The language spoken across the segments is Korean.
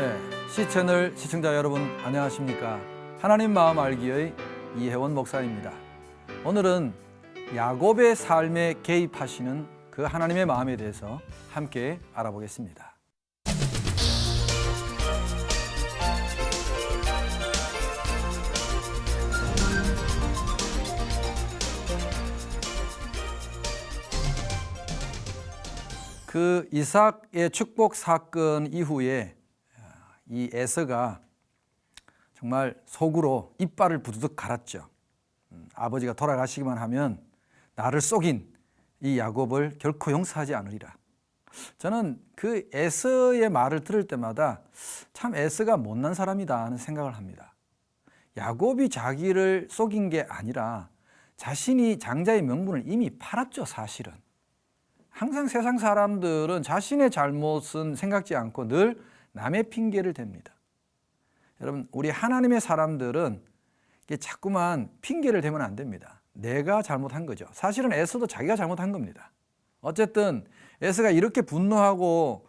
네, 시채널 시청자 여러분 안녕하십니까? 하나님 마음 알기의 이혜원 목사입니다. 오늘은 야곱의 삶에 개입하시는 그 하나님의 마음에 대해서 함께 알아보겠습니다. 그 이삭의 축복 사건 이후에 이 에서가 정말 속으로 이빨을 부두둑 갈았죠. 아버지가 돌아가시기만 하면 나를 속인 이 야곱을 결코 용서하지 않으리라. 저는 그 에서의 말을 들을 때마다 참 에서가 못난 사람이다 하는 생각을 합니다. 야곱이 자기를 속인 게 아니라 자신이 장자의 명분을 이미 팔았죠, 사실은. 항상 세상 사람들은 자신의 잘못은 생각지 않고 늘 남의 핑계를 댑니다. 여러분, 우리 하나님의 사람들은 자꾸만 핑계를 대면 안 됩니다. 내가 잘못한 거죠. 사실은 에서도 자기가 잘못한 겁니다. 어쨌든 에서가 이렇게 분노하고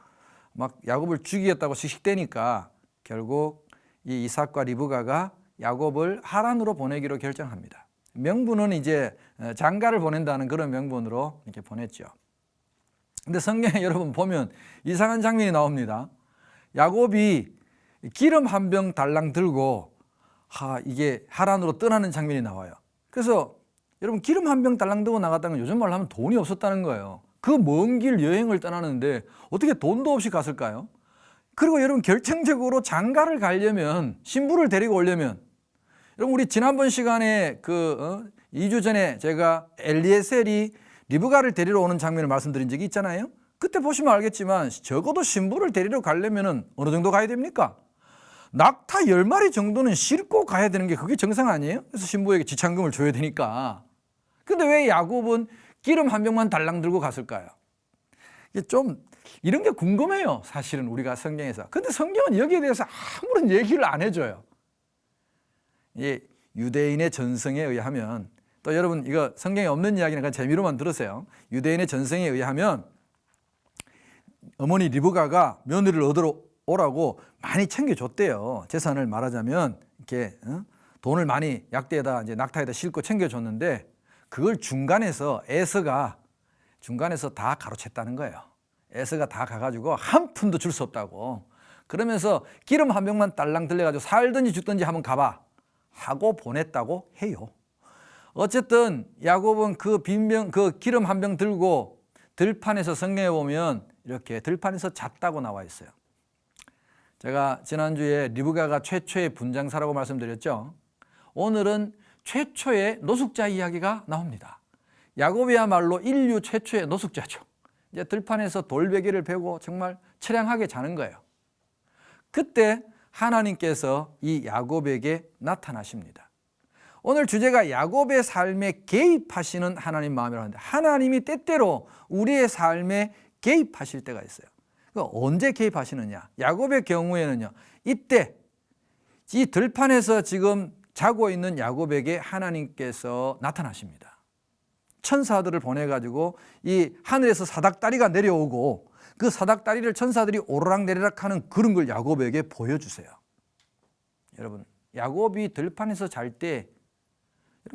막 야곱을 죽이겠다고 씩씩대니까 결국 이 이삭과 리브가가 야곱을 하란으로 보내기로 결정합니다. 명분은 이제 장가를 보낸다는 그런 명분으로 이렇게 보냈죠. 근데 성경에 여러분 보면 이상한 장면이 나옵니다. 야곱이 기름 한 병 달랑 들고 이게 하란으로 떠나는 장면이 나와요. 그래서 여러분, 기름 한 병 달랑 들고 나갔다는 건 요즘 말로 하면 돈이 없었다는 거예요. 그 먼 길 여행을 떠나는데 어떻게 돈도 없이 갔을까요? 그리고 여러분, 결정적으로 장가를 가려면, 신부를 데리고 오려면, 여러분, 우리 지난번 시간에 2주 전에 제가 엘리에셀이 리브가를 데리러 오는 장면을 말씀드린 적이 있잖아요. 그때 보시면 알겠지만 적어도 신부를 데리러 가려면 어느 정도 가야 됩니까? 낙타 10마리 정도는 싣고 가야 되는 게 그게 정상 아니에요? 그래서 신부에게 지참금을 줘야 되니까. 근데 왜 야곱은 기름 한 병만 달랑 들고 갔을까요? 좀 이런 게 궁금해요, 사실은 우리가 성경에서. 근데 성경은 여기에 대해서 아무런 얘기를 안 해줘요. 유대인의 전성에 의하면, 또 여러분 이거 성경에 없는 이야기는 그냥 재미로만 들으세요. 유대인의 전성에 의하면 어머니 리브가가 며느리를 얻으러 오라고 많이 챙겨줬대요. 재산을 말하자면 이렇게 돈을 많이 약대에다 이제 낙타에다 싣고 챙겨줬는데 그걸 중간에서 에서가 다 가로챘다는 거예요. 에서가 다 가가지고 한 푼도 줄 수 없다고. 그러면서 기름 한 병만 딸랑 들려가지고 살든지 죽든지 한번 가봐 하고 보냈다고 해요. 어쨌든 야곱은 그 기름 한 병 들고 들판에서 성경에 보면 이렇게 들판에서 잤다고 나와 있어요. 제가 지난주에 리브가가 최초의 분장사라고 말씀드렸죠. 오늘은 최초의 노숙자 이야기가 나옵니다. 야곱이야말로 인류 최초의 노숙자죠. 이제 들판에서 돌베개를 베고 정말 처량하게 자는 거예요. 그때 하나님께서 이 야곱에게 나타나십니다. 오늘 주제가 야곱의 삶에 개입하시는 하나님 마음이라고 하는데, 하나님이 때때로 우리의 삶에 개입하실 때가 있어요. 언제 개입하시느냐? 야곱의 경우에는요, 이때 이 들판에서 지금 자고 있는 야곱에게 하나님께서 나타나십니다. 천사들을 보내가지고 이 하늘에서 사닥다리가 내려오고 그 사닥다리를 천사들이 오르락내리락 하는 그런 걸 야곱에게 보여주세요. 여러분, 야곱이 들판에서 잘 때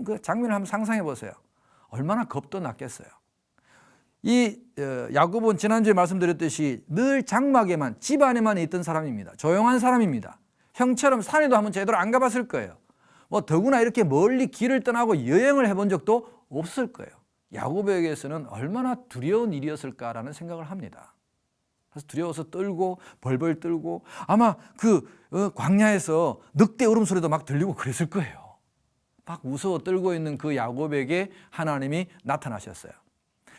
그 장면을 한번 상상해 보세요. 얼마나 겁도 났겠어요. 이 야곱은 지난주에 말씀드렸듯이 늘 장막에만, 집 안에만 있던 사람입니다. 조용한 사람입니다. 형처럼 산에도 한번 제대로 안 가봤을 거예요. 더구나 이렇게 멀리 길을 떠나고 여행을 해본 적도 없을 거예요. 야곱에게서는 얼마나 두려운 일이었을까라는 생각을 합니다. 그래서 두려워서 떨고 벌벌 떨고 아마 광야에서 늑대 울음소리도 막 들리고 그랬을 거예요. 막 무서워 떨고 있는 그 야곱에게 하나님이 나타나셨어요.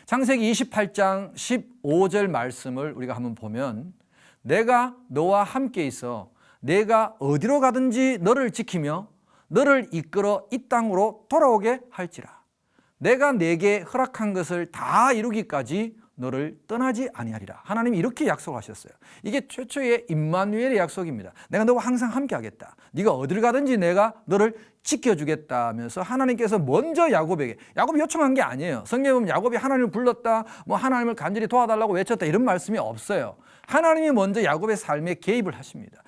창세기 28장 15절 말씀을 우리가 한번 보면, 내가 너와 함께 있어 내가 어디로 가든지 너를 지키며 너를 이끌어 이 땅으로 돌아오게 할지라. 내가 내게 허락한 것을 다 이루기까지 너를 떠나지 아니하리라. 하나님이 이렇게 약속하셨어요. 이게 최초의 임마누엘의 약속입니다. 내가 너와 항상 함께 하겠다. 네가 어딜 가든지 내가 너를 지켜주겠다 하면서 하나님께서 먼저 야곱에게, 야곱이 요청한 게 아니에요. 성경에 보면 야곱이 하나님을 불렀다, 뭐 하나님을 간절히 도와달라고 외쳤다 이런 말씀이 없어요. 하나님이 먼저 야곱의 삶에 개입을 하십니다.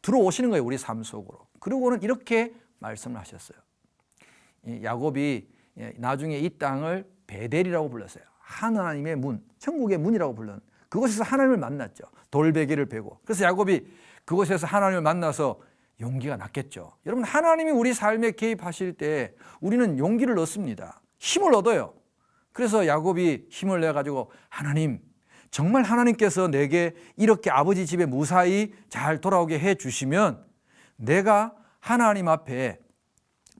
들어오시는 거예요, 우리 삶 속으로. 그리고는 이렇게 말씀을 하셨어요. 야곱이 나중에 이 땅을 베델이라고 불렀어요. 하나님의 문, 천국의 문이라고 불른 그곳에서 하나님을 만났죠. 돌베개를 베고. 그래서 야곱이 그곳에서 하나님을 만나서 용기가 났겠죠. 여러분, 하나님이 우리 삶에 개입하실 때 우리는 용기를 얻습니다. 힘을 얻어요. 그래서 야곱이 힘을 내가지고 하나님, 정말 하나님께서 내게 이렇게 아버지 집에 무사히 잘 돌아오게 해주시면 내가 하나님 앞에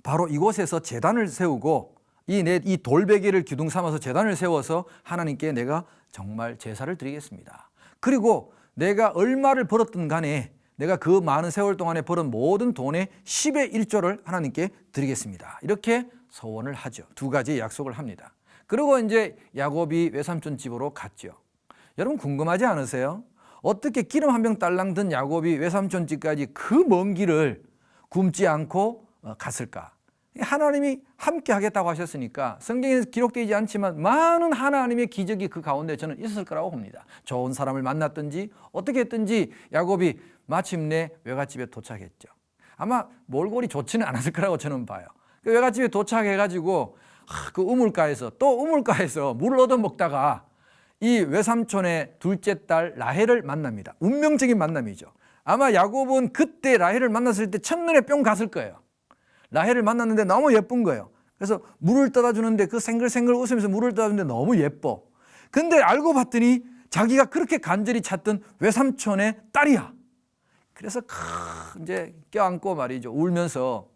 바로 이곳에서 제단을 세우고 이 돌베개를 기둥 삼아서 제단을 세워서 하나님께 내가 정말 제사를 드리겠습니다. 그리고 내가 얼마를 벌었든 간에 내가 그 많은 세월 동안에 벌은 모든 돈의 10의 1조를 하나님께 드리겠습니다. 이렇게 서원을 하죠. 두 가지 약속을 합니다. 그리고 이제 야곱이 외삼촌 집으로 갔죠. 여러분 궁금하지 않으세요? 어떻게 기름 한 병 딸랑 든 야곱이 외삼촌 집까지 그 먼 길을 굶지 않고 갔을까? 하나님이 함께 하겠다고 하셨으니까 성경에 기록되지 않지만 많은 하나님의 기적이 그 가운데 저는 있었을 거라고 봅니다. 좋은 사람을 만났든지 어떻게 했든지 야곱이 마침내 외갓집에 도착했죠. 아마 몰골이 좋지는 않았을 거라고 저는 봐요. 그 외갓집에 도착해가지고 그 우물가에서 물을 얻어먹다가 이 외삼촌의 둘째 딸 라헬을 만납니다. 운명적인 만남이죠. 아마 야곱은 그때 라헬을 만났을 때 첫눈에 뿅 갔을 거예요. 라헬을 만났는데 너무 예쁜 거예요. 그래서 물을 떠다 주는데 그 생글생글 웃으면서 물을 떠다 주는데 너무 예뻐. 근데 알고 봤더니 자기가 그렇게 간절히 찾던 외삼촌의 딸이야. 그래서 이제 껴안고 말이죠. 울면서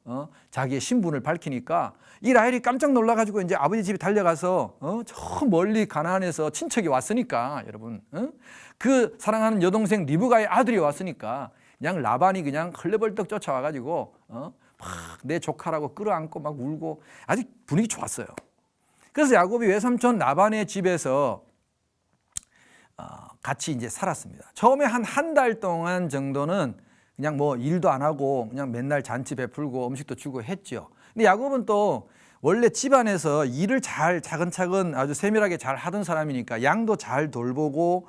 자기의 신분을 밝히니까 이 라헬이 깜짝 놀라가지고 이제 아버지 집에 달려가서 저 멀리 가나안에서 친척이 왔으니까 여러분 그 사랑하는 여동생 리브가의 아들이 왔으니까 그냥 라반이 그냥 헐레벌떡 쫓아와가지고 막 내 조카라고 끌어안고 막 울고 아주 분위기 좋았어요. 그래서 야곱이 외삼촌 라반의 집에서 같이 이제 살았습니다. 처음에 한 달 동안 정도는 그냥 뭐 일도 안 하고 그냥 맨날 잔치 베풀고 음식도 주고 했죠. 근데 야곱은 또 원래 집안에서 일을 잘 차근차근 아주 세밀하게 잘 하던 사람이니까 양도 잘 돌보고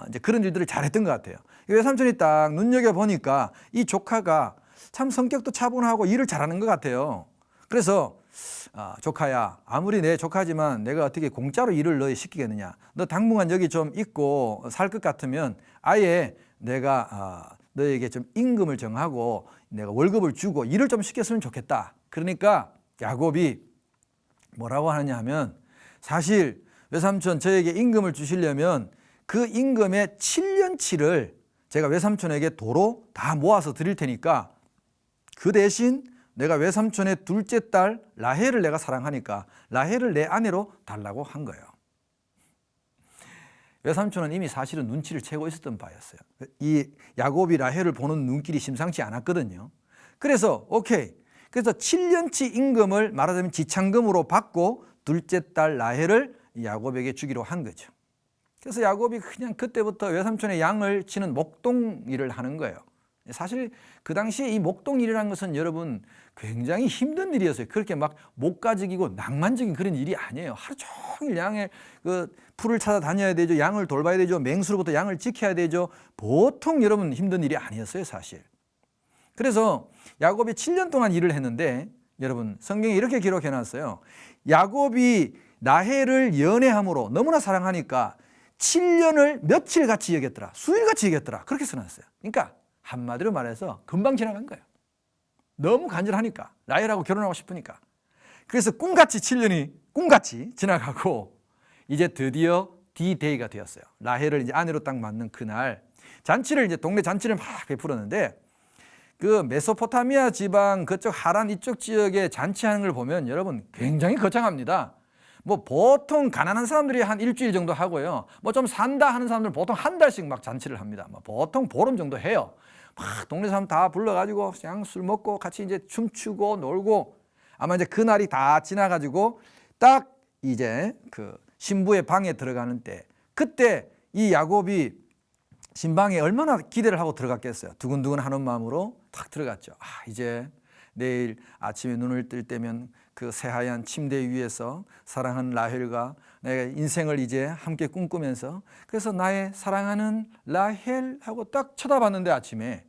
이제 그런 일들을 잘했던 것 같아요. 외삼촌이 딱 눈여겨 보니까 이 조카가 참 성격도 차분하고 일을 잘하는 것 같아요. 그래서 조카야, 아무리 내 조카지만 내가 어떻게 공짜로 일을 너희 시키겠느냐. 너 당분간 여기 좀 있고 살 것 같으면 아예 내가 너에게 좀 임금을 정하고 내가 월급을 주고 일을 좀 시켰으면 좋겠다. 그러니까 야곱이 뭐라고 하느냐 하면 사실 외삼촌 저에게 임금을 주시려면 그 임금의 7년치를 제가 외삼촌에게 도로 다 모아서 드릴 테니까 그 대신 내가 외삼촌의 둘째 딸 라헬을 내가 사랑하니까 라헬을 내 아내로 달라고 한 거예요. 외삼촌은 이미 사실은 눈치를 채고 있었던 바였어요. 이 야곱이 라헬을 보는 눈길이 심상치 않았거든요. 그래서 오케이. 그래서 7년치 임금을 말하자면 지참금으로 받고 둘째 딸 라헬을 야곱에게 주기로 한 거죠. 그래서 야곱이 그냥 그때부터 외삼촌의 양을 치는 목동 일을 하는 거예요. 사실 그 당시에 이 목동 일이라는 것은 여러분 굉장히 힘든 일이었어요. 그렇게 막 목가적이고 낭만적인 그런 일이 아니에요. 하루 종일 양의 그 풀을 찾아다녀야 되죠. 양을 돌봐야 되죠. 맹수로부터 양을 지켜야 되죠. 보통 여러분 힘든 일이 아니었어요, 사실. 그래서 야곱이 7년 동안 일을 했는데 여러분 성경에 이렇게 기록해 놨어요. 야곱이 라헬을 연애함으로 너무나 사랑하니까 7년을 며칠같이 여겼더라. 수일같이 여겼더라. 그렇게 써놨어요. 그러니까 한마디로 말해서 금방 지나간 거예요. 너무 간절하니까 라헬하고 결혼하고 싶으니까. 그래서 꿈같이 7년이 꿈같이 지나가고 이제 드디어 D-Day가 되었어요. 라헬을 이제 아내로 딱 맞는 그날 잔치를 이제 동네 잔치를 막 베풀었는데 그 메소포타미아 지방 그쪽 하란 이쪽 지역에 잔치하는 걸 보면 여러분 굉장히 거창합니다. 뭐 보통 가난한 사람들이 한 일주일 정도 하고요. 뭐 좀 산다 하는 사람들은 보통 한 달씩 막 잔치를 합니다. 뭐 보통 보름 정도 해요. 막 동네 사람 다 불러가지고 그냥 술 먹고 같이 이제 춤추고 놀고 아마 이제 그날이 다 지나가지고 딱 이제 그 신부의 방에 들어가는 때 그때 이 야곱이 신방에 얼마나 기대를 하고 들어갔겠어요. 두근두근 하는 마음으로 탁 들어갔죠. 이제 내일 아침에 눈을 뜰 때면 그 새하얀 침대 위에서 사랑하는 라헬과 내가 인생을 이제 함께 꿈꾸면서, 그래서 나의 사랑하는 라헬 하고 딱 쳐다봤는데 아침에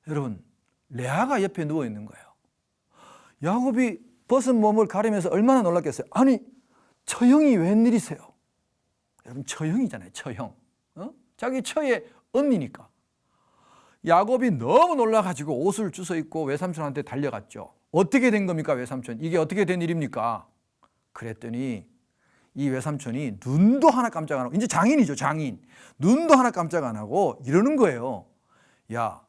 여러분, 레아가 옆에 누워 있는 거예요. 야곱이 벗은 몸을 가리면서 얼마나 놀랐겠어요. 아니, 처형이 웬일이세요? 여러분, 처형이잖아요. 처형. 자기 처의 언니니까. 야곱이 너무 놀라가지고 옷을 주워 입고 외삼촌한테 달려갔죠. 어떻게 된 겁니까, 외삼촌? 이게 어떻게 된 일입니까? 그랬더니 이 외삼촌이 눈도 하나 깜짝 안 하고, 이제 장인이죠, 장인. 눈도 하나 깜짝 안 하고 이러는 거예요. 야,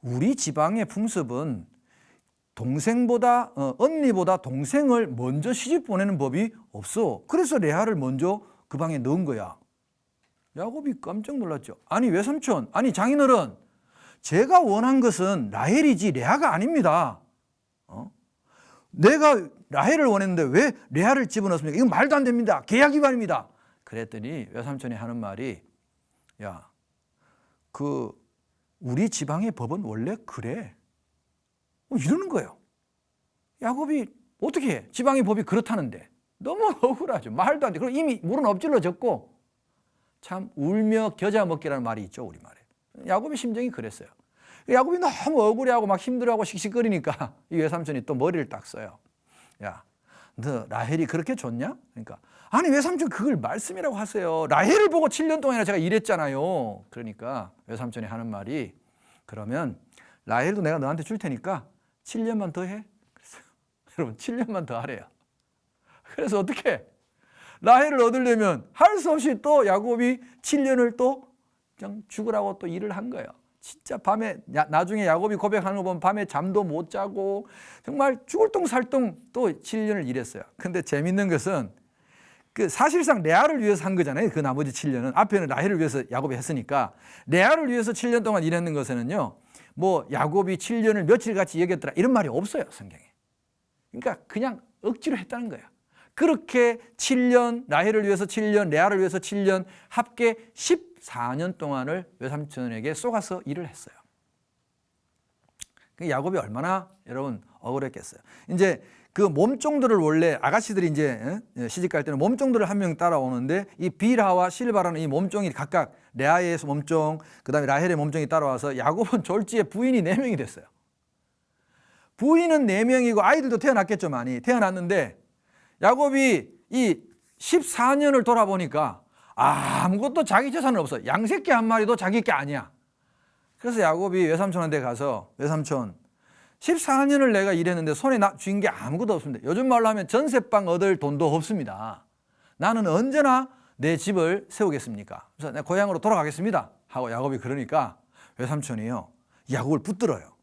우리 지방의 풍습은 동생보다 언니보다 동생을 먼저 시집 보내는 법이 없어. 그래서 레아를 먼저 그 방에 넣은 거야. 야곱이 깜짝 놀랐죠. 아니, 외삼촌, 아니 장인어른, 제가 원한 것은 라헬이지 레아가 아닙니다. 내가 라헬을 원했는데 왜 레아를 집어넣습니까? 이건 말도 안 됩니다. 계약 위반입니다. 그랬더니 외삼촌이 하는 말이, 야, 우리 지방의 법은 원래 그래. 이러는 거예요. 야곱이 어떻게 해? 지방의 법이 그렇다는데. 너무 억울하죠. 말도 안 돼. 그리고 이미 물은 엎질러졌고, 참 울며 겨자 먹기라는 말이 있죠, 우리말에. 야곱의 심정이 그랬어요. 야곱이 너무 억울해하고 막 힘들어하고 씩씩거리니까 이 외삼촌이 또 머리를 딱 써요. 야, 너 라헬이 그렇게 좋냐? 그러니까, 아니 외삼촌 그걸 말씀이라고 하세요. 라헬을 보고 7년 동안이나 제가 일했잖아요. 그러니까 외삼촌이 하는 말이, 그러면 라헬도 내가 너한테 줄 테니까 7년만 더 해. 그래서 여러분, 7년만 더 하래요. 그래서 어떻게? 라헬을 얻으려면 할 수 없이 또 야곱이 7년을 또 그냥 죽으라고 또 일을 한 거예요. 진짜 밤에, 나중에 야곱이 고백하는 거 보면 밤에 잠도 못 자고 정말 죽을 똥 살 똥 또 7년을 일했어요. 근데 재밌는 것은 사실상 레아를 위해서 한 거잖아요. 그 나머지 7년은. 앞에는 라헬을 위해서 야곱이 했으니까, 레아를 위해서 7년 동안 일했는 것에는요, 뭐 야곱이 7년을 며칠같이 여겼더라 이런 말이 없어요, 성경에. 그러니까 그냥 억지로 했다는 거예요. 그렇게 7년, 라헬을 위해서 7년, 레아를 위해서 7년, 합계 14년 동안을 외삼촌에게 쏘가서 일을 했어요. 야곱이 얼마나 여러분 억울했겠어요. 이제 그 몸종들을 원래 아가씨들이 이제 시집갈 때는 몸종들을 한 명 따라오는데, 이 빌하와 실바라는 이 몸종이 각각 레아의 몸종, 그 다음에 라헬의 몸종이 따라와서 야곱은 졸지에 부인이 4명이 됐어요. 부인은 4명이고 아이들도 태어났겠죠, 많이. 태어났는데 야곱이 이 14년을 돌아보니까 아무것도 자기 재산은 없어. 양새끼 한 마리도 자기 게 아니야. 그래서 야곱이 외삼촌한테 가서, 외삼촌, 14년을 내가 일했는데 손에 쥔 게 아무것도 없습니다. 요즘 말로 하면 전세방 얻을 돈도 없습니다. 나는 언제나 내 집을 세우겠습니까? 그래서 내 고향으로 돌아가겠습니다 하고 야곱이 그러니까 외삼촌이요, 야곱을 붙들어요.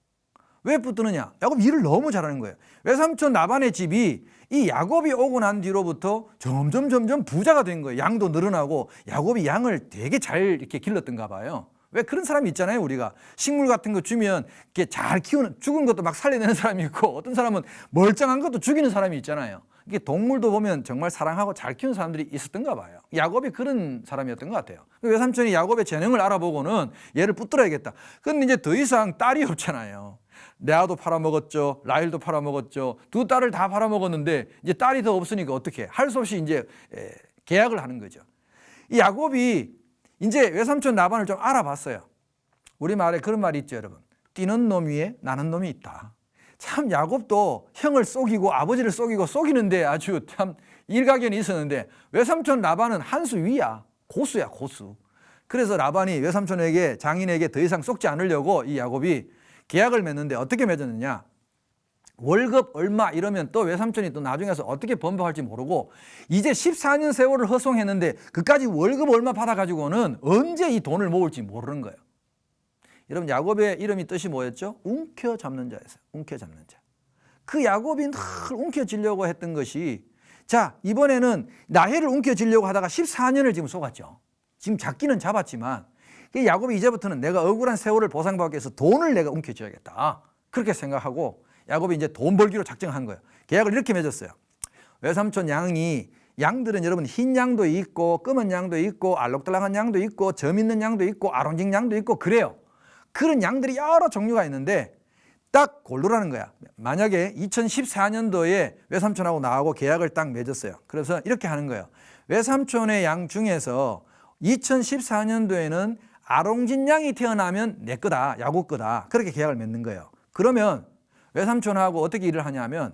왜 붙드느냐? 야곱이 일을 너무 잘하는 거예요. 외삼촌 라반의 집이 이 야곱이 오고 난 뒤로부터 점점 부자가 된 거예요. 양도 늘어나고, 야곱이 양을 되게 잘 이렇게 길렀던가 봐요. 왜 그런 사람이 있잖아요. 우리가 식물 같은 거 주면 이렇게 잘 키우는, 죽은 것도 막 살려내는 사람이 있고, 어떤 사람은 멀쩡한 것도 죽이는 사람이 있잖아요. 이게 동물도 보면 정말 사랑하고 잘 키우는 사람들이 있었던가 봐요. 야곱이 그런 사람이었던 것 같아요. 외삼촌이 야곱의 재능을 알아보고는 얘를 붙들어야겠다. 그런데 이제 더 이상 딸이 없잖아요. 레아도 팔아먹었죠. 라헬도 팔아먹었죠. 2 딸을 다 팔아먹었는데 이제 딸이 더 없으니까 어떻게 해? 할 수 없이 이제 계약을 하는 거죠. 이 야곱이 이제 외삼촌 라반을 좀 알아봤어요. 우리말에 그런 말이 있죠, 여러분. 뛰는 놈 위에 나는 놈이 있다. 참 야곱도 형을 속이고 아버지를 속이고 속이는데 아주 참 일가견이 있었는데, 외삼촌 라반은 한 수 위야. 고수야, 고수. 그래서 라반이 외삼촌에게, 장인에게 더 이상 속지 않으려고 이 야곱이 계약을 맺는데, 어떻게 맺었느냐? 월급 얼마 이러면 또 외삼촌이 또 나중에서 어떻게 번복할지 모르고, 이제 14년 세월을 허송했는데 그까지 월급 얼마 받아가지고는 언제 이 돈을 모을지 모르는 거예요. 여러분, 야곱의 이름이 뜻이 뭐였죠? 움켜잡는 자였어요. 움켜잡는 자. 그 야곱이 늘 움켜쥐려고 했던 것이, 자, 이번에는 라헬을 움켜쥐려고 하다가 14년을 지금 속았죠. 지금 잡기는 잡았지만 야곱이 이제부터는 내가 억울한 세월을 보상받기 위해서 돈을 내가 움켜쥐어야겠다. 그렇게 생각하고 야곱이 이제 돈 벌기로 작정한 거예요. 계약을 이렇게 맺었어요. 외삼촌 양이 양들은 여러분 흰 양도 있고 검은 양도 있고 알록달록한 양도 있고 점 있는 양도 있고 아롱진 양도 있고 그래요. 그런 양들이 여러 종류가 있는데 딱 고르라는 거야. 만약에 2014년도에 외삼촌하고 나하고 계약을 딱 맺었어요. 그래서 이렇게 하는 거예요. 외삼촌의 양 중에서 2014년도에는 아롱진 양이 태어나면 내 거다, 야구 거다. 그렇게 계약을 맺는 거예요. 그러면 외삼촌하고 어떻게 일을 하냐면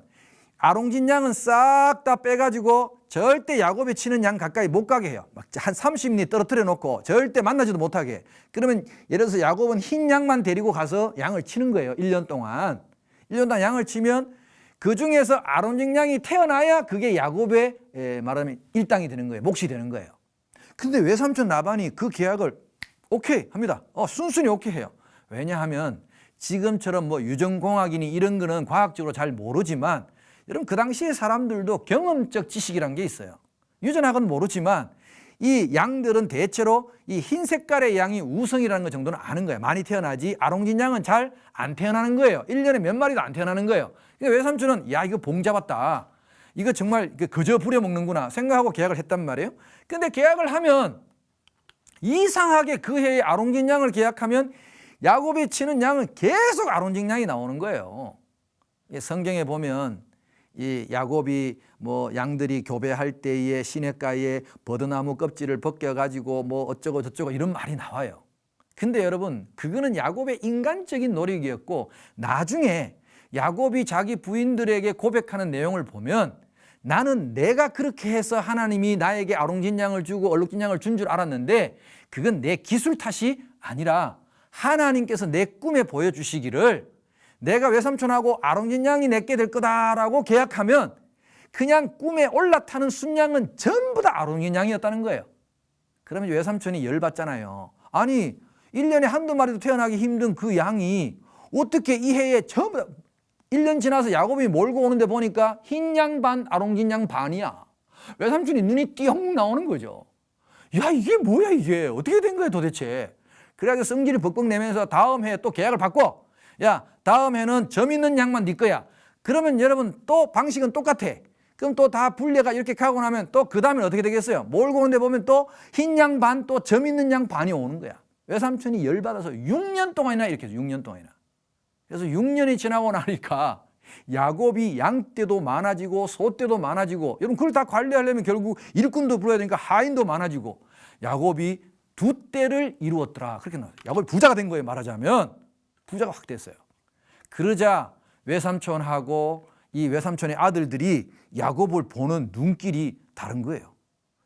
아롱진 양은 싹 다 빼가지고 절대 야곱에 치는 양 가까이 못 가게 해요. 막 한 30리 떨어뜨려 놓고 절대 만나지도 못하게 해. 그러면 예를 들어서 야곱은 흰 양만 데리고 가서 양을 치는 거예요. 1년 동안. 1년 동안 양을 치면 그 중에서 아론진 양이 태어나야 그게 야곱의 말하면 일당이 되는 거예요. 몫이 되는 거예요. 근데 외삼촌 라반이 그 계약을 오케이 합니다. 순순히 오케이 해요. 왜냐하면 지금처럼 뭐 유전공학이니 이런 거는 과학적으로 잘 모르지만 여러분 그 당시에 사람들도 경험적 지식이란 게 있어요. 유전학은 모르지만 이 양들은 대체로 이 흰 색깔의 양이 우성이라는 것 정도는 아는 거예요. 많이 태어나지 아롱진 양은 잘 안 태어나는 거예요. 1년에 몇 마리도 안 태어나는 거예요. 그러니까 외삼촌은 야 이거 봉 잡았다. 이거 정말 그저 부려먹는구나 생각하고 계약을 했단 말이에요. 근데 계약을 하면 이상하게 그 해에 아롱진 양을 계약하면 야곱이 치는 양은 계속 아론진 양이 나오는 거예요. 성경에 보면 이 야곱이 뭐 양들이 교배할 때에 시냇가에 버드나무 껍질을 벗겨가지고 뭐 어쩌고 저쩌고 이런 말이 나와요. 근데 여러분 그거는 야곱의 인간적인 노력이었고 나중에 야곱이 자기 부인들에게 고백하는 내용을 보면 나는 내가 그렇게 해서 하나님이 나에게 아롱진 양을 주고 얼룩진 양을 준 줄 알았는데 그건 내 기술 탓이 아니라 하나님께서 내 꿈에 보여주시기를 내가 외삼촌하고 아롱진 양이 내게 될 거다라고 계약하면 그냥 꿈에 올라타는 순양은 전부 다 아롱진 양이었다는 거예요. 그러면 외삼촌이 열받잖아요. 아니 1년에 한두 마리도 태어나기 힘든 그 양이 어떻게 이 해에 전부 다 1년 지나서 야곱이 몰고 오는데 보니까 흰 양 반 아롱진 양 반이야. 외삼촌이 눈이 띠용 나오는 거죠. 야 이게 뭐야 이게 어떻게 된 거야 도대체. 그래가지고 성질을 벅벅 내면서 다음 해에 또 계약을 바꿔. 야 다음 해는 점 있는 양만 네 거야. 그러면 여러분 또 방식은 똑같아. 그럼 또 다 분례가 이렇게 가고 나면 또 그 다음에 어떻게 되겠어요? 몰고 오는데 보면 또 흰 양 반 또 점 있는 양 반이 오는 거야. 외삼촌이 열받아서 6년 동안이나 이렇게 해서 6년 동안이나. 그래서 6년이 지나고 나니까 야곱이 양 떼도 많아지고 소 떼도 많아지고 여러분 그걸 다 관리하려면 결국 일꾼도 불러야 되니까 하인도 많아지고 야곱이 2떼를 이루었더라. 그렇게 나와요. 야곱이 부자가 된 거예요. 말하자면 부자가 확 됐어요. 그러자 외삼촌하고 이 외삼촌의 아들들이 야곱을 보는 눈길이 다른 거예요.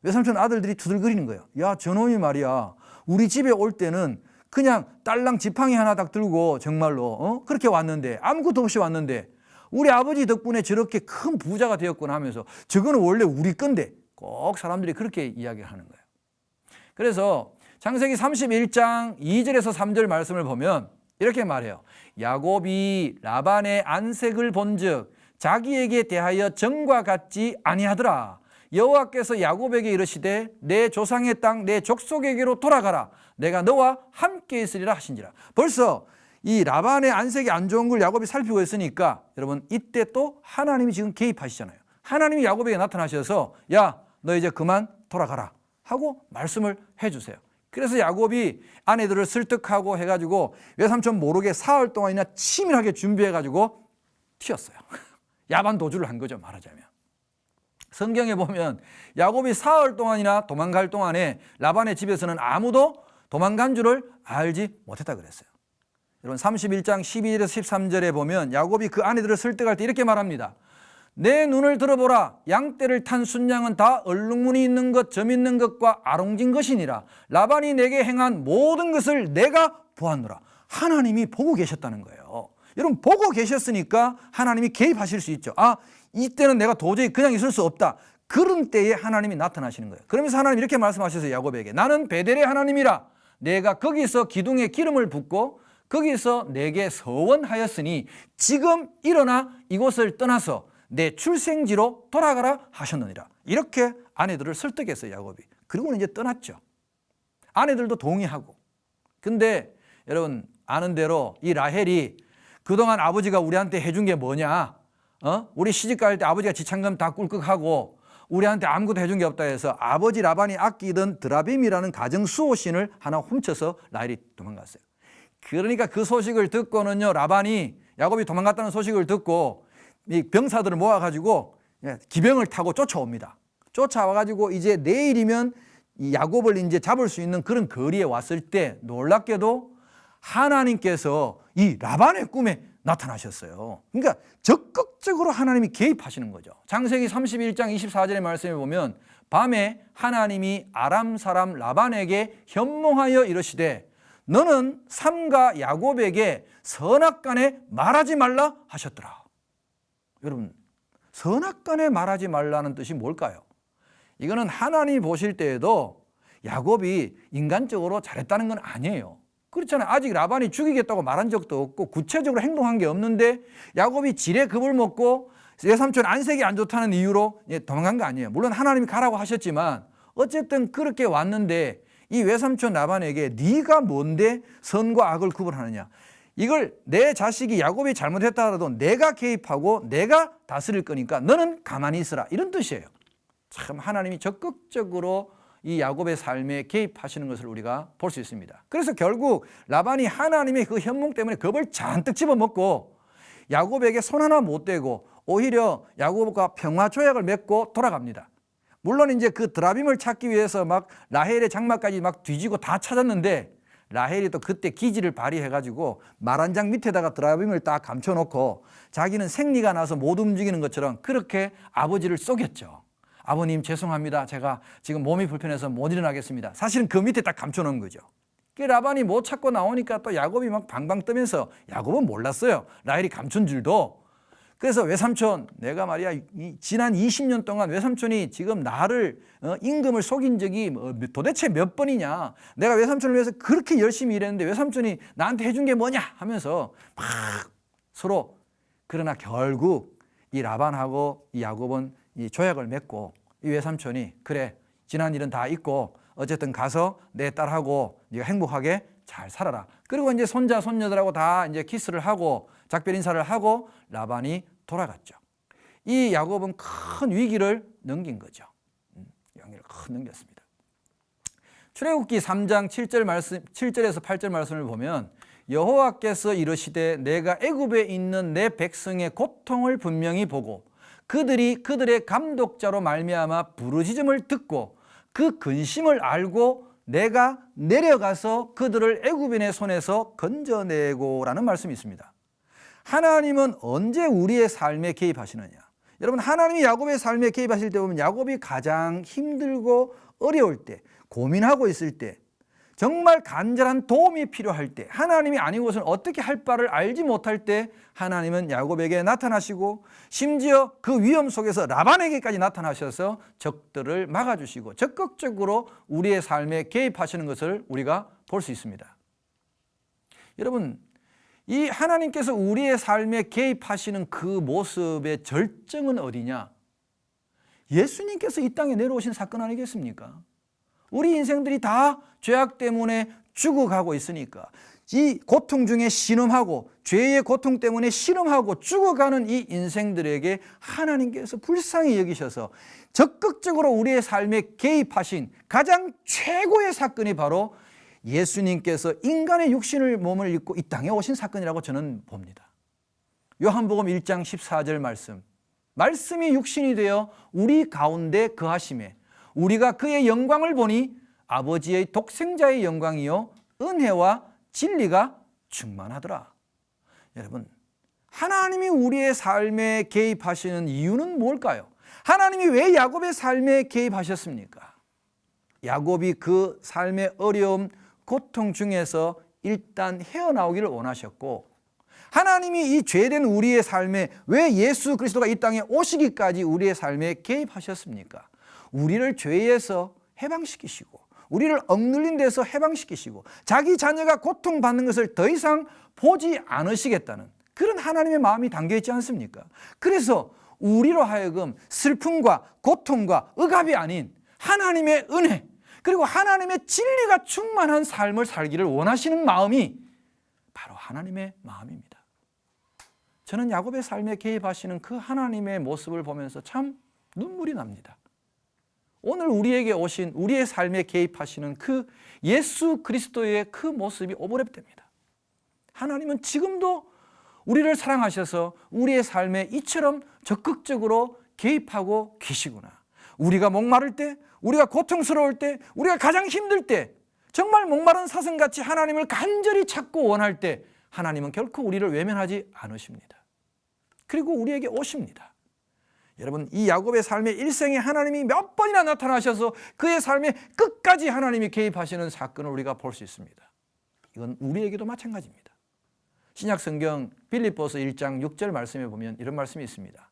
외삼촌 아들들이 두들거리는 거예요. 야 저놈이 말이야 우리 집에 올 때는 그냥 딸랑 지팡이 하나 딱 들고 정말로 그렇게 왔는데 아무것도 없이 왔는데 우리 아버지 덕분에 저렇게 큰 부자가 되었구나 하면서 저거는 원래 우리 건데 꼭 사람들이 그렇게 이야기하는 거예요. 그래서 창세기 31장 2절에서 3절 말씀을 보면 이렇게 말해요. 야곱이 라반의 안색을 본즉 자기에게 대하여 정과 같지 아니하더라. 여호와께서 야곱에게 이르시되 내 조상의 땅 내 족속에게로 돌아가라. 내가 너와 함께 있으리라 하신지라. 벌써 이 라반의 안색이 안 좋은 걸 야곱이 살피고 있으니까 여러분 이때 또 하나님이 지금 개입하시잖아요. 하나님이 야곱에게 나타나셔서 야 너 이제 그만 돌아가라 하고 말씀을 해주세요. 그래서 야곱이 아내들을 설득하고 해가지고 외삼촌 모르게 사흘 동안이나 치밀하게 준비해가지고 튀었어요. 야반 도주를 한 거죠 말하자면. 성경에 보면 야곱이 사흘 동안이나 도망갈 동안에 라반의 집에서는 아무도 도망간 줄을 알지 못했다 그랬어요. 여러분 31장 12절에서 13절에 보면 야곱이 그 아내들을 설득할 때 이렇게 말합니다. 내 눈을 들어보라. 양떼를 탄 순양은 다 얼룩무늬 있는 것, 점 있는 것과 아롱진 것이니라. 라반이 내게 행한 모든 것을 내가 보았노라. 하나님이 보고 계셨다는 거예요. 여러분 보고 계셨으니까 하나님이 개입하실 수 있죠. 이때는 내가 도저히 그냥 있을 수 없다. 그런 때에 하나님이 나타나시는 거예요. 그러면서 하나님이 이렇게 말씀하셨어요. 야곱에게. 나는 베델의 하나님이라. 내가 거기서 기둥에 기름을 붓고 거기서 내게 서원하였으니 지금 일어나 이곳을 떠나서 내 출생지로 돌아가라 하셨느니라. 이렇게 아내들을 설득했어요. 야곱이. 그리고는 이제 떠났죠. 아내들도 동의하고. 근데 여러분 아는 대로 이 라헬이 그동안 아버지가 우리한테 해준 게 뭐냐? 우리 시집 갈 때 아버지가 지참금 다 꿀꺽하고 우리한테 아무것도 해준 게 없다 해서 아버지 라반이 아끼던 드라빔이라는 가정 수호신을 하나 훔쳐서 라헬이 도망갔어요. 그러니까 그 소식을 듣고는요, 라반이 야곱이 도망갔다는 소식을 듣고 이 병사들을 모아가지고 기병을 타고 쫓아옵니다. 쫓아와가지고 이제 내일이면 이 야곱을 이제 잡을 수 있는 그런 거리에 왔을 때 놀랍게도 하나님께서 이 라반의 꿈에 나타나셨어요. 그러니까 적극적으로 하나님이 개입하시는 거죠. 창세기 31장 24절의 말씀에 보면 밤에 하나님이 아람 사람 라반에게 현몽하여 이르시되 너는 삼가 야곱에게 선악간에 말하지 말라 하셨더라. 여러분, 선악간에 말하지 말라는 뜻이 뭘까요? 이거는 하나님이 보실 때에도 야곱이 인간적으로 잘했다는 건 아니에요. 그렇잖아요. 아직 라반이 죽이겠다고 말한 적도 없고 구체적으로 행동한 게 없는데 야곱이 지레 겁을 먹고 외삼촌 안색이 안 좋다는 이유로 도망간 거 아니에요. 물론 하나님이 가라고 하셨지만 어쨌든 그렇게 왔는데 이 외삼촌 라반에게 네가 뭔데 선과 악을 구분하느냐. 이걸 내 자식이 야곱이 잘못했다 하더라도 내가 개입하고 내가 다스릴 거니까 너는 가만히 있으라. 이런 뜻이에요. 참 하나님이 적극적으로 이 야곱의 삶에 개입하시는 것을 우리가 볼 수 있습니다. 그래서 결국 라반이 하나님의 그 현몽 때문에 겁을 잔뜩 집어먹고 야곱에게 손 하나 못 대고 오히려 야곱과 평화 조약을 맺고 돌아갑니다. 물론 이제 그 드라빔을 찾기 위해서 막 라헬의 장막까지 막 뒤지고 다 찾았는데 라헬이 또 그때 기지를 발휘해가지고 말 한 장 밑에다가 드라빔을 딱 감춰놓고 자기는 생리가 나서 못 움직이는 것처럼 그렇게 아버지를 속였죠. 아버님 죄송합니다. 제가 지금 몸이 불편해서 못 일어나겠습니다. 사실은 그 밑에 딱 감춰놓은 거죠. 라반이 못 찾고 나오니까 또 야곱이 막 방방 뜨면서 야곱은 몰랐어요. 라헬이 감춘 줄도. 그래서 외삼촌 내가 말이야 지난 20년 동안 외삼촌이 지금 나를 임금을 속인 적이 도대체 몇 번이냐. 내가 외삼촌을 위해서 그렇게 열심히 일했는데 외삼촌이 나한테 해준 게 뭐냐 하면서 막 서로. 그러나 결국 이 라반하고 이 야곱은 이 조약을 맺고 이 외삼촌이 그래 지난 일은 다 잊고 어쨌든 가서 내 딸하고 네가 행복하게 잘 살아라. 그리고 이제 손자 손녀들하고 다 이제 키스를 하고 작별 인사를 하고 라반이 돌아갔죠. 이 야곱은 큰 위기를 넘긴 거죠. 위기를 큰 넘겼습니다. 출애굽기 3장 7절에서 8절 말씀을 보면 여호와께서 이르시되 내가 애굽에 있는 내 백성의 고통을 분명히 보고 그들이 그들의 감독자로 말미암아 부르짖음을 듣고 그 근심을 알고 내가 내려가서 그들을 애굽인의 손에서 건져내고라는 말씀이 있습니다. 하나님은 언제 우리의 삶에 개입하시느냐? 여러분 하나님이 야곱의 삶에 개입하실 때 보면 야곱이 가장 힘들고 어려울 때 고민하고 있을 때 정말 간절한 도움이 필요할 때 하나님이 아니고서는 어떻게 할 바를 알지 못할 때 하나님은 야곱에게 나타나시고 심지어 그 위험 속에서 라반에게까지 나타나셔서 적들을 막아주시고 적극적으로 우리의 삶에 개입하시는 것을 우리가 볼 수 있습니다. 여러분 이 하나님께서 우리의 삶에 개입하시는 그 모습의 절정은 어디냐? 예수님께서 이 땅에 내려오신 사건 아니겠습니까? 우리 인생들이 다 죄악 때문에 죽어가고 있으니까 이 고통 중에 신음하고 죄의 고통 때문에 신음하고 죽어가는 이 인생들에게 하나님께서 불쌍히 여기셔서 적극적으로 우리의 삶에 개입하신 가장 최고의 사건이 바로 예수님께서 인간의 육신을 몸을 입고 이 땅에 오신 사건이라고 저는 봅니다. 요한복음 1장 14절 말씀이 육신이 되어 우리 가운데 거하심에 우리가 그의 영광을 보니 아버지의 독생자의 영광이요 은혜와 진리가 충만하더라. 여러분 하나님이 우리의 삶에 개입하시는 이유는 뭘까요? 하나님이 왜 야곱의 삶에 개입하셨습니까? 야곱이 그 삶의 어려움 고통 중에서 일단 헤어나오기를 원하셨고 하나님이 이 죄된 우리의 삶에 왜 예수 그리스도가 이 땅에 오시기까지 우리의 삶에 개입하셨습니까? 우리를 죄에서 해방시키시고 우리를 억눌린 데서 해방시키시고 자기 자녀가 고통받는 것을 더 이상 보지 않으시겠다는 그런 하나님의 마음이 담겨있지 않습니까? 그래서 우리로 하여금 슬픔과 고통과 억압이 아닌 하나님의 은혜 그리고 하나님의 진리가 충만한 삶을 살기를 원하시는 마음이 바로 하나님의 마음입니다. 저는 야곱의 삶에 개입하시는 그 하나님의 모습을 보면서 참 눈물이 납니다. 오늘 우리에게 오신 우리의 삶에 개입하시는 그 예수 그리스도의 그 모습이 오버랩됩니다. 하나님은 지금도 우리를 사랑하셔서 우리의 삶에 이처럼 적극적으로 개입하고 계시구나. 우리가 목마를 때, 우리가 고통스러울 때, 우리가 가장 힘들 때, 정말 목마른 사슴같이 하나님을 간절히 찾고 원할 때 하나님은 결코 우리를 외면하지 않으십니다. 그리고 우리에게 오십니다. 여러분, 이 야곱의 삶의 일생에 하나님이 몇 번이나 나타나셔서 그의 삶에 끝까지 하나님이 개입하시는 사건을 우리가 볼 수 있습니다. 이건 우리에게도 마찬가지입니다. 신약 성경 빌립보서 1장 6절 말씀에 보면 이런 말씀이 있습니다.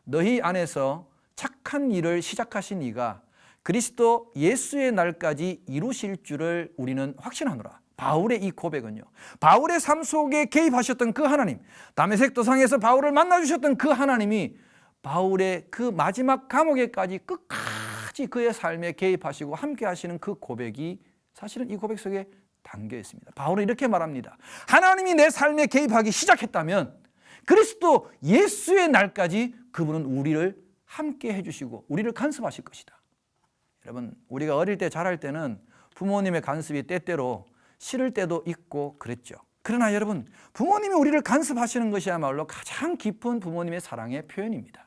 너희 안에서 착한 일을 시작하신 이가 그리스도 예수의 날까지 이루실 줄을 우리는 확신하노라. 바울의 이 고백은요, 바울의 삶 속에 개입하셨던 그 하나님, 다메섹 도상에서 바울을 만나주셨던 그 하나님이 바울의 그 마지막 감옥에까지 끝까지 그의 삶에 개입하시고 함께 하시는 그 고백이 사실은 이 고백 속에 담겨 있습니다. 바울은 이렇게 말합니다. 하나님이 내 삶에 개입하기 시작했다면 그리스도 예수의 날까지 그분은 우리를 함께 해주시고 우리를 간섭하실 것이다. 여러분, 우리가 어릴 때 자랄 때는 부모님의 간섭이 때때로 싫을 때도 있고 그랬죠. 그러나 여러분, 부모님이 우리를 간섭하시는 것이야말로 가장 깊은 부모님의 사랑의 표현입니다.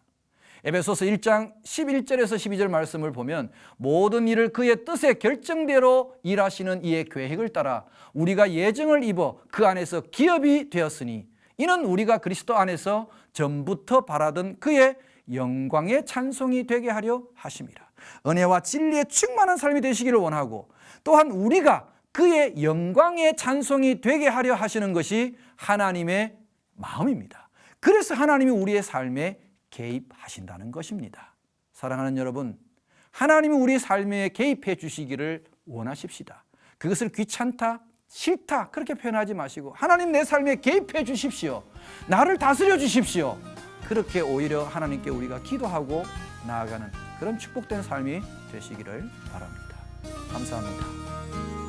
에베소서 1장 11절에서 12절 말씀을 보면 모든 일을 그의 뜻의 결정대로 일하시는 이의 계획을 따라 우리가 예정을 입어 그 안에서 기업이 되었으니 이는 우리가 그리스도 안에서 전부터 바라던 그의 영광의 찬송이 되게 하려 하심이라. 은혜와 진리에 충만한 삶이 되시기를 원하고 또한 우리가 그의 영광의 찬송이 되게 하려 하시는 것이 하나님의 마음입니다. 그래서 하나님이 우리의 삶에 개입하신다는 것입니다. 사랑하는 여러분, 하나님이 우리 삶에 개입해 주시기를 원하십시다. 그것을 귀찮다, 싫다 그렇게 표현하지 마시고 하나님 내 삶에 개입해 주십시오. 나를 다스려 주십시오. 그렇게 오히려 하나님께 우리가 기도하고 나아가는 그런 축복된 삶이 되시기를 바랍니다. 감사합니다.